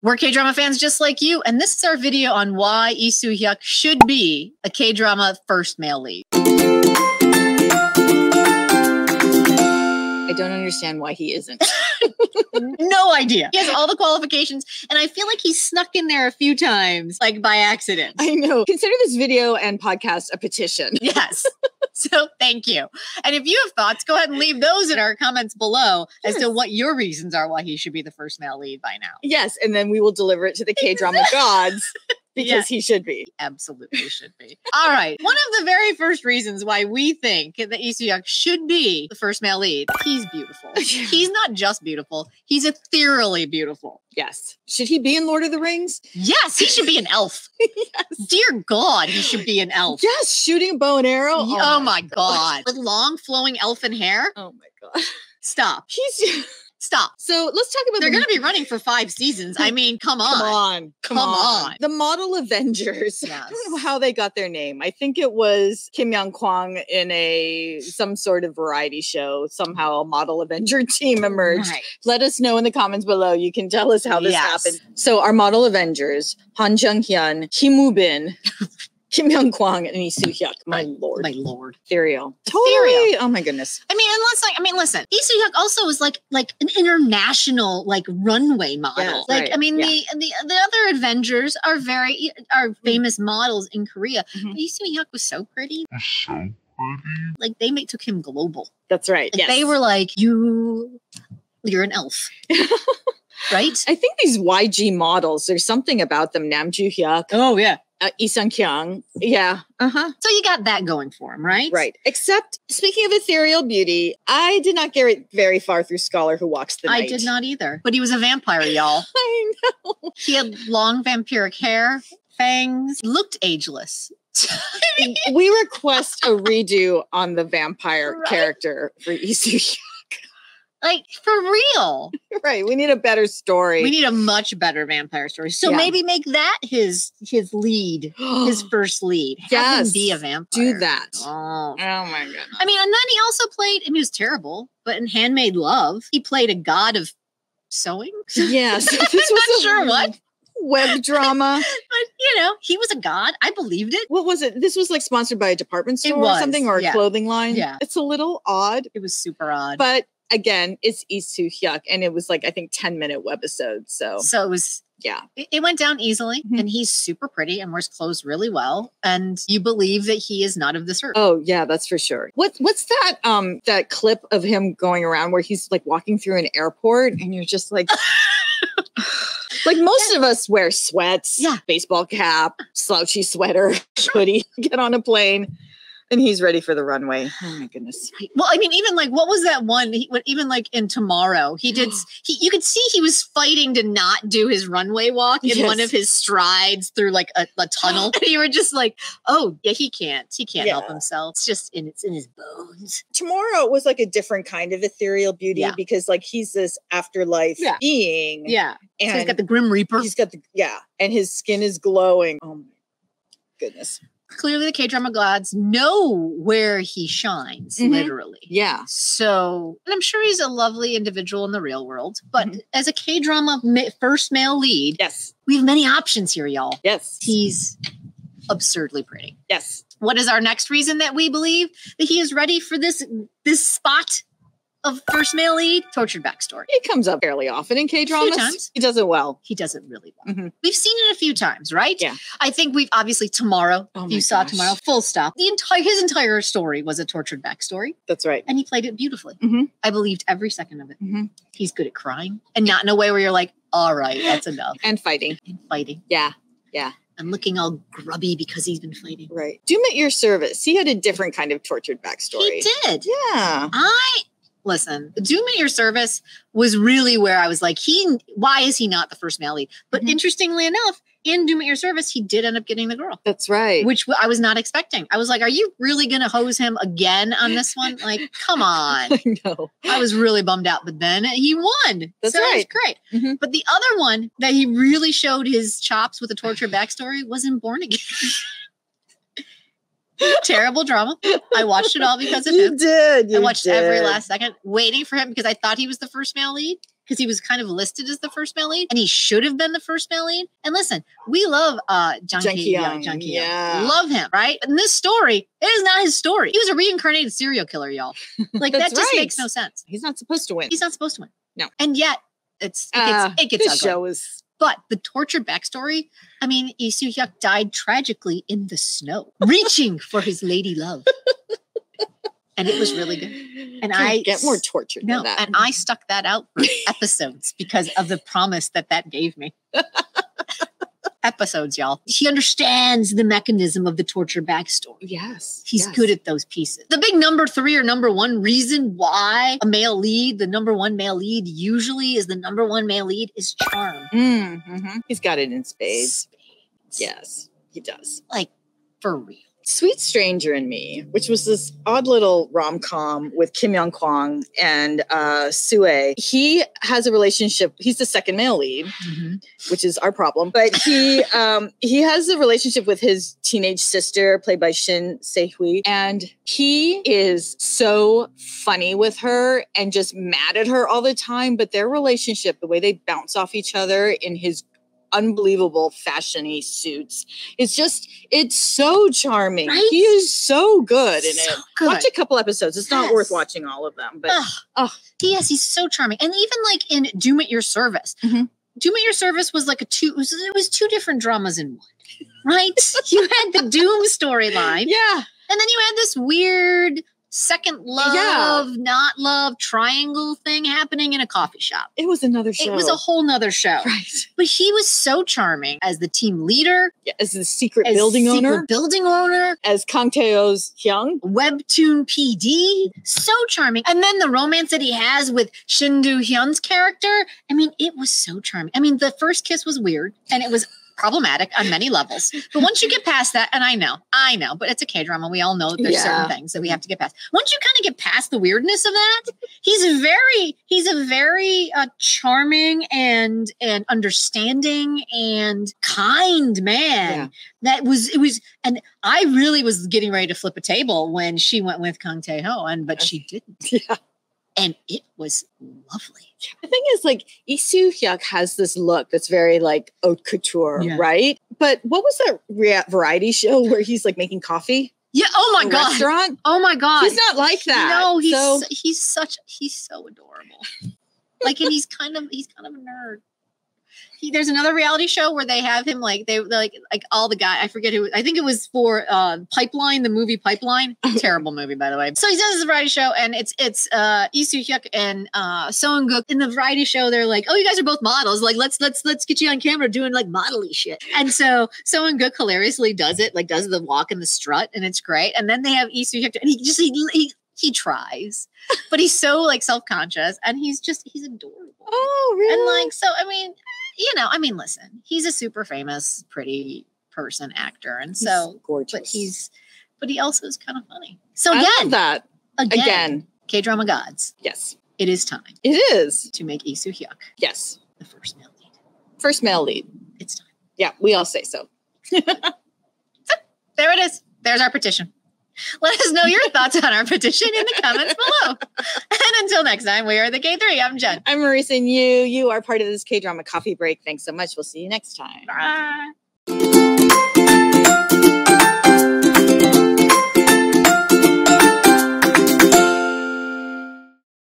We're K-drama fans just like you, and this is our video on why Lee Soo Hyuk should be a K-drama first male lead. I don't understand why he isn't. No idea. He has all the qualifications, and I feel like he's snuck in there a few times, like by accident. I know. Consider this video and podcast a petition. Yes. So thank you. And if you have thoughts, go ahead and leave those in our comments below as to what your reasons are why he should be the first male lead by now. Yes, and then we will deliver it to the K-drama gods. Because he should be. He absolutely should be. All right. One of the very first reasons why we think that Lee Soo Hyuk should be the first male lead, he's beautiful. He's not just beautiful. He's ethereally beautiful. Yes. Should he be in Lord of the Rings? Yes, he should be an elf. Yes. Dear God, he should be an elf. Yes, shooting a bow and arrow. Oh my God. With long flowing elfin hair. Oh my God. Stop. Stop. So let's talk about They're going to be running for 5 seasons. I mean, come on. Come on. The model Avengers. Yes. I don't know how they got their name. I think it was Kim Young Kwang in some sort of variety show. Somehow a model Avenger team emerged. Right. Let us know in the comments below. You can tell us how this happened. So our model Avengers, Han Jung Hyun, Kim Woo Bin, Kim Young Kwang, and Lee Soo Hyuk. My lord. My lord. Ethereal. Totally. Oh my goodness. I mean, listen. Lee Soo Hyuk also is like an international runway model. Yeah, right. I mean, the other Avengers are famous models in Korea. But Lee Soo Hyuk was so pretty. Like they took him global. That's right. Like, they were like, you're an elf. Right? I think these YG models, there's something about them. Namju Hyuk. Oh yeah. Lee Sung Kyung. Yeah. So you got that going for him, right? Right. Except, speaking of ethereal beauty, I did not get very far through Scholar Who Walks the Night. I did not either. But he was a vampire, y'all. I know. He had long vampiric hair, fangs, looked ageless. We request a redo on the vampire character for Lee Soo Hyuk. Like, for real. Right. We need a better story. We need a much better vampire story. So maybe make that his lead, his first lead. Have him be a vampire. Do that. Oh my goodness. I mean, and then he also played, and he was terrible, but in Handmaid Love, he played a god of sewing. Yes. This was not sure what. Web drama. But, he was a god. I believed it. What was it? This was like sponsored by a department store or something, or a clothing line. Yeah. It's a little odd. It was super odd. But again, it's Lee Soo Hyuk, and it was like, I think 10-minute webisodes. So it was, it went down easily, and he's super pretty and wears clothes really well. And you believe that he is not of this earth. Oh yeah, that's for sure. What's that, that clip of him going around where he's like walking through an airport and you're just like, like most of us wear sweats, baseball cap, slouchy sweater, hoodie, get on a plane. And he's ready for the runway. Oh my goodness. Well, I mean, even what was that one? Even in Tomorrow, you could see he was fighting to not do his runway walk in one of his strides through a tunnel. And you were just like, oh yeah, he can't help himself. It's just in his bones. Tomorrow was like a different kind of ethereal beauty because he's this afterlife being. Yeah. And so he's got the Grim Reaper. He's got and his skin is glowing. Oh my goodness. Clearly, the K-drama gods know where he shines, literally. Yeah. So, and I'm sure he's a lovely individual in the real world, but as a K-drama first male lead, we have many options here, y'all. Yes. He's absurdly pretty. Yes. What is our next reason that we believe that he is ready for this spot of first male lead? Tortured backstory. He comes up fairly often in K-dramas. A few times. He does it well. He does it really well. We've seen it a few times, right? Yeah. I think we've obviously Tomorrow. Oh you saw Tomorrow, full stop. His entire story was a tortured backstory. That's right. And he played it beautifully. I believed every second of it. He's good at crying and not in a way where you're like, all right, that's enough. And fighting. Yeah. Yeah. And looking all grubby because he's been fighting. Right. Doom at Your Service. He had a different kind of tortured backstory. He did. Yeah. Listen, Doom at Your Service was really where I was like, why is he not the first male lead? But interestingly enough, in Doom at Your Service, he did end up getting the girl. That's right. Which I was not expecting. I was like, are you really going to hose him again on this one? Like, come on. I know. I was really bummed out, but then he won. That's so right. It was great. But the other one that he really showed his chops with a torture backstory was in Born Again. Terrible drama. I watched it all because of him. You did. I watched every last second, waiting for him because I thought he was the first male lead. because he was kind of listed as the first male lead, and he should have been the first male lead. And listen, we love Jang Ki-young. Yeah. Love him, right? In this story, it is not his story. He was a reincarnated serial killer, y'all. Like, that just makes no sense. He's not supposed to win. He's not supposed to win. No. And yet, it gets ugly. This show is... But the tortured backstory, I mean, Lee Soo Hyuk died tragically in the snow, reaching for his lady love. And it was really good. And I get more tortured than that. And I stuck that out for episodes because of the promise that gave me. Episodes, y'all. He understands the mechanism of the torture backstory. Yes. He's good at those pieces. The big number 3 or number 1 reason why a male lead, the number 1 male lead, usually is the number 1 male lead is charm. Mm-hmm. He's got it in spades. Yes, he does. Like, for real. Sweet Stranger and Me, which was this odd little rom-com with Kim Young-kwang and Sue. He has a relationship. He's the second male lead, which is our problem. But he has a relationship with his teenage sister, played by Shin Se-hui. And he is so funny with her and just mad at her all the time. But their relationship, the way they bounce off each other in his unbelievable fashion-y suits. It's so charming. Right? He is so good in it. Good. Watch a couple episodes. It's not worth watching all of them, but he's so charming. And even like in Doom at Your Service. Doom at Your Service was like it was 2 different dramas in one. Right? You had the Doom storyline. Yeah. And then you had this weird second love, not love triangle thing happening in a coffee shop. It was another show. It was a whole nother show. Right. But he was so charming as the team leader. Yeah, as the secret building owner. As Kang Taeho's Hyung. Webtoon PD. So charming. And then the romance that he has with Shin Do-hyun's character. I mean, it was so charming. I mean, the first kiss was weird and it was problematic on many levels. But once you get past that, and I know, but it's a K-drama. We all know that there's certain things that we have to get past. Once you kind of get past the weirdness of that, he's a very charming and understanding and kind man. Yeah. And I really was getting ready to flip a table when she went with Kang Tae-ho, but she didn't. Yeah. And it was lovely. The thing is, like, Lee Soo Hyuk has this look that's very, like, haute couture, right? But what was that variety show where he's, like, making coffee? Yeah, oh my God. Restaurant? Oh my God. He's not like that. No, he's so adorable. Like, and he's kind of a nerd. There's another reality show where they have him like all the guy. I forget who. I think it was for Pipeline, the movie Pipeline. Terrible movie, by the way. So he does this variety show, and it's Lee Soo Hyuk and Seung-gook. In the variety show, they're like, "Oh, you guys are both models. Like, let's get you on camera doing like modelly shit." And so Seung-gook hilariously does it, like does the walk and the strut, and it's great. And then they have Lee Soo Hyuk, and he tries, but he's so like self-conscious, and he's adorable. Oh, really? And like, so I mean. Listen, he's a super famous, pretty person, actor. And so, he's gorgeous. But he also is kind of funny. So I love that. Again. KDrama Gods. Yes. It is time. It is. To make Lee Soo Hyuk. Yes. The first male lead. First male lead. It's time. Yeah, we all say so. So, there it is. There's our petition. Let us know your thoughts on our petition in the comments below. And until next time, we are the K3. I'm Jen. I'm Marisa, and you are part of this K-Drama Coffee Break. Thanks so much. We'll see you next time. Bye.